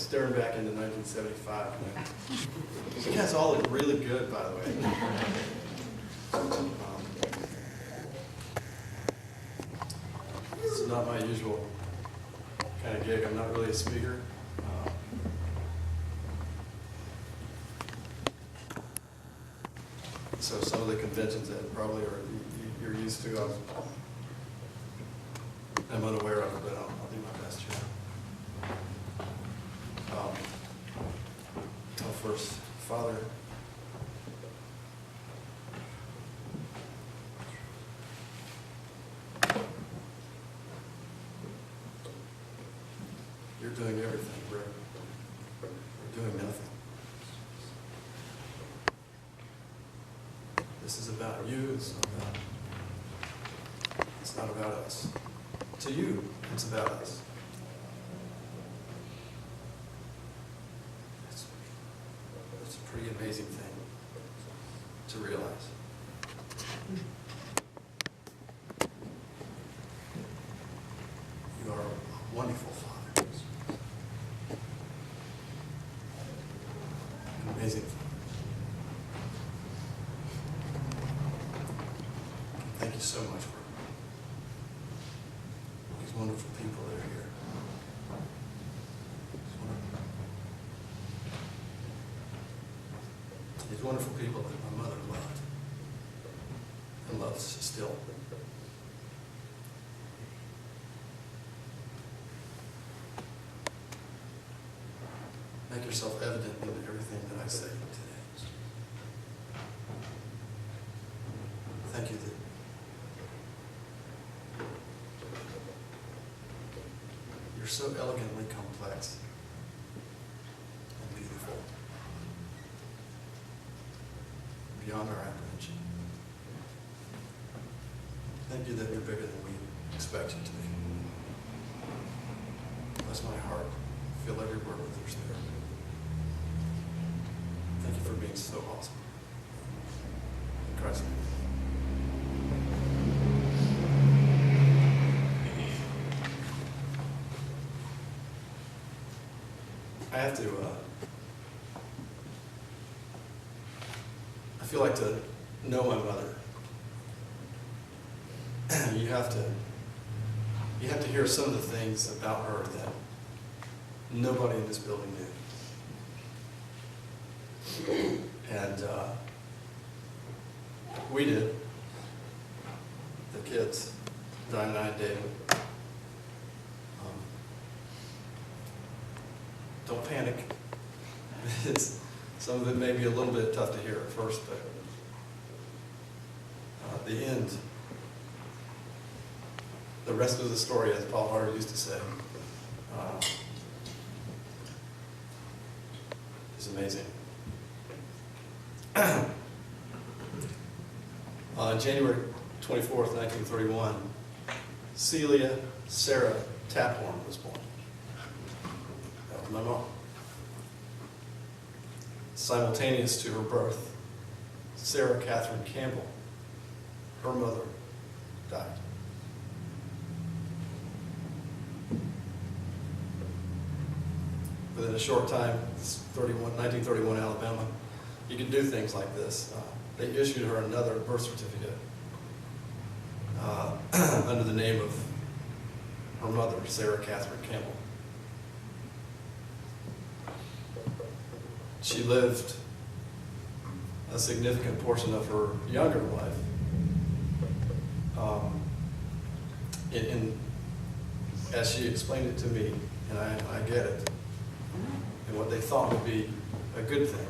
staring back into 1975. You guys all look really good, by the way. This is not my usual kind of gig. I'm not really a speaker. So some of the conventions that probably you're used to, I'm unaware of, but I'll do my best here. First, Father, you're doing everything, Rick. We're doing nothing. This is about you. It's not about us. To you, it's about us. It's a pretty amazing thing to realize. You are a wonderful Father. An amazing Father. Thank you so much for these wonderful people that are here. These wonderful people that my mother loved and loves still. Make yourself evident in everything that I say today. Thank you that you're so elegantly complex and beautiful, beyond our apprehension. Thank you that you're bigger than we expect you to be. Bless my heart. Fill every word with your spirit. Thank you for being so awesome. In Christ's name. I have to, I feel like to know my mother, you have to hear some of the things about her that nobody in this building knew. And we did, the kids, Diana and David. Don't panic. Some of it may be a little bit tough to hear at first, but the end, the rest of the story, as Paul Harder used to say, is amazing. On January 24th, 1931, Celia Sarah Taphorn was born. That was my mom. Simultaneous to her birth, Sarah Catherine Campbell, her mother, died. Within a short time, 1931 Alabama, you can do things like this. They issued her another birth certificate under the name of her mother, Sarah Catherine Campbell. She lived a significant portion of her younger life as she explained it to me, and I get it, and what they thought would be a good thing,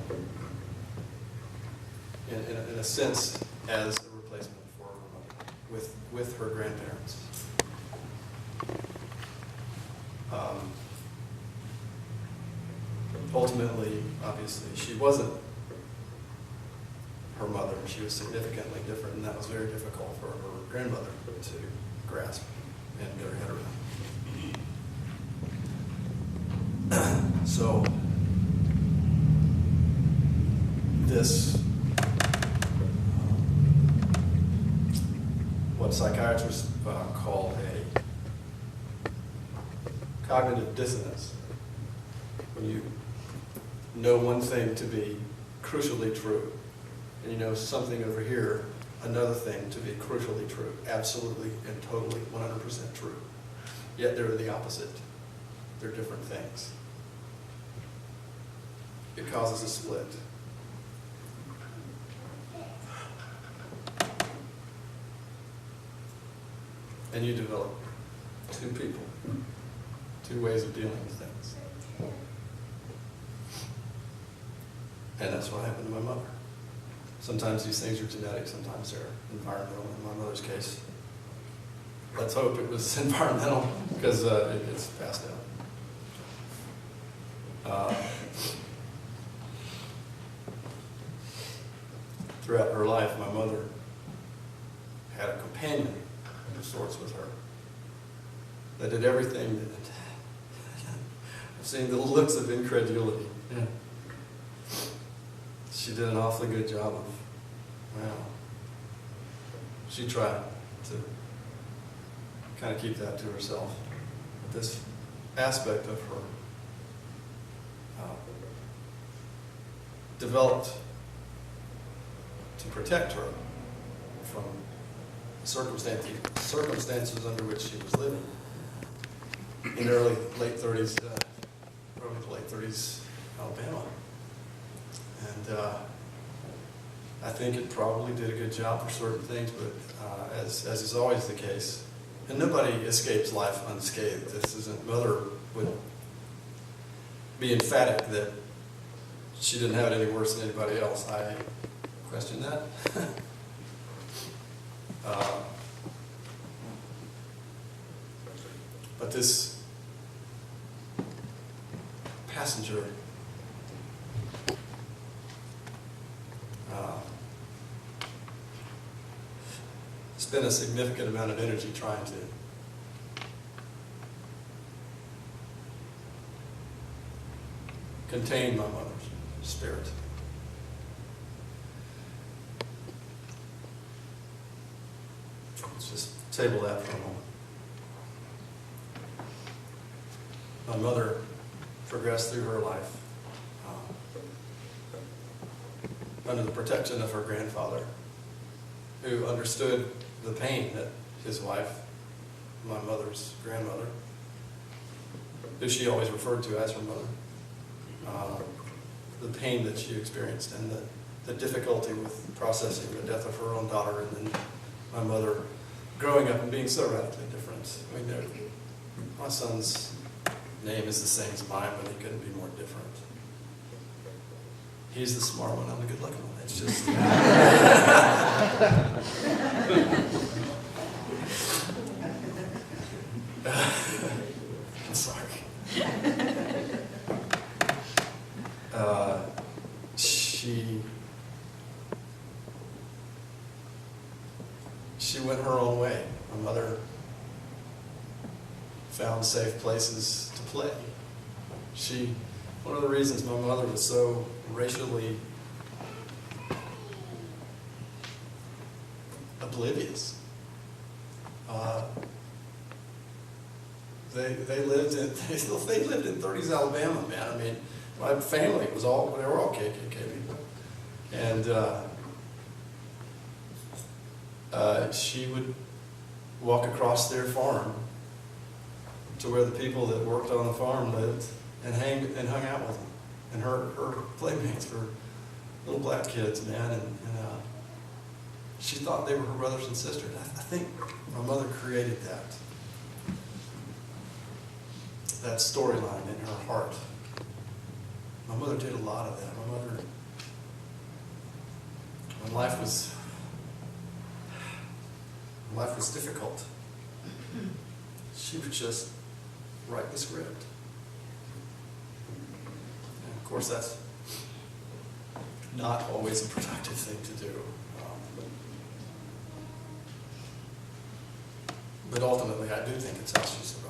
in a sense, as a replacement for her mother, with her grandparents. Ultimately, obviously, she wasn't her mother. She was significantly different, and that was very difficult for her grandmother to grasp and get her head around. So, this, what psychiatrists call a cognitive dissonance, when you know one thing to be crucially true, and you know something over here, another thing to be crucially true, absolutely and totally 100% true. Yet they're the opposite. They're different things. It causes a split. And you develop two people, two ways of dealing with things. And that's what happened to my mother. Sometimes these things are genetic, sometimes they're environmental. In my mother's case, let's hope it was environmental, because it's passed down. Throughout her life, my mother had a companion of sorts with her that did everything that I've seen the looks of incredulity. Yeah. She did an awfully good job of, well, she tried to kind of keep that to herself. But this aspect of her developed to protect her from circumstances under which she was living in the late 30s Alabama. And I think it probably did a good job for certain things, but as is always the case, and nobody escapes life unscathed. This isn't, Mother would be emphatic that she didn't have it any worse than anybody else. I question that. But this passenger spent a significant amount of energy trying to contain my mother's spirit. Let's just table that for a moment. My mother progressed through her life under the protection of her grandfather, who understood the pain that his wife, my mother's grandmother, who she always referred to as her mother, the pain that she experienced and the difficulty with processing the death of her own daughter, and then my mother growing up and being so radically different. I mean, my son's name is the same as mine, but he couldn't be more different. He's the smart one, I'm the good looking one. It's just... I'm sorry. She went her own way. My mother found safe places to play. One of the reasons my mother was so racially oblivious, they lived in 30s Alabama, man. I mean, my family they were all KKK people, and she would walk across their farm to where the people that worked on the farm lived and hung out with them. And her playmates were little black kids, man, and she thought they were her brothers and sisters. I think my mother created that storyline in her heart. My mother did a lot of that. My mother, when life was difficult, she would just write the script. And of course, that's not always a productive thing to do. But ultimately, I do think it's how she survived.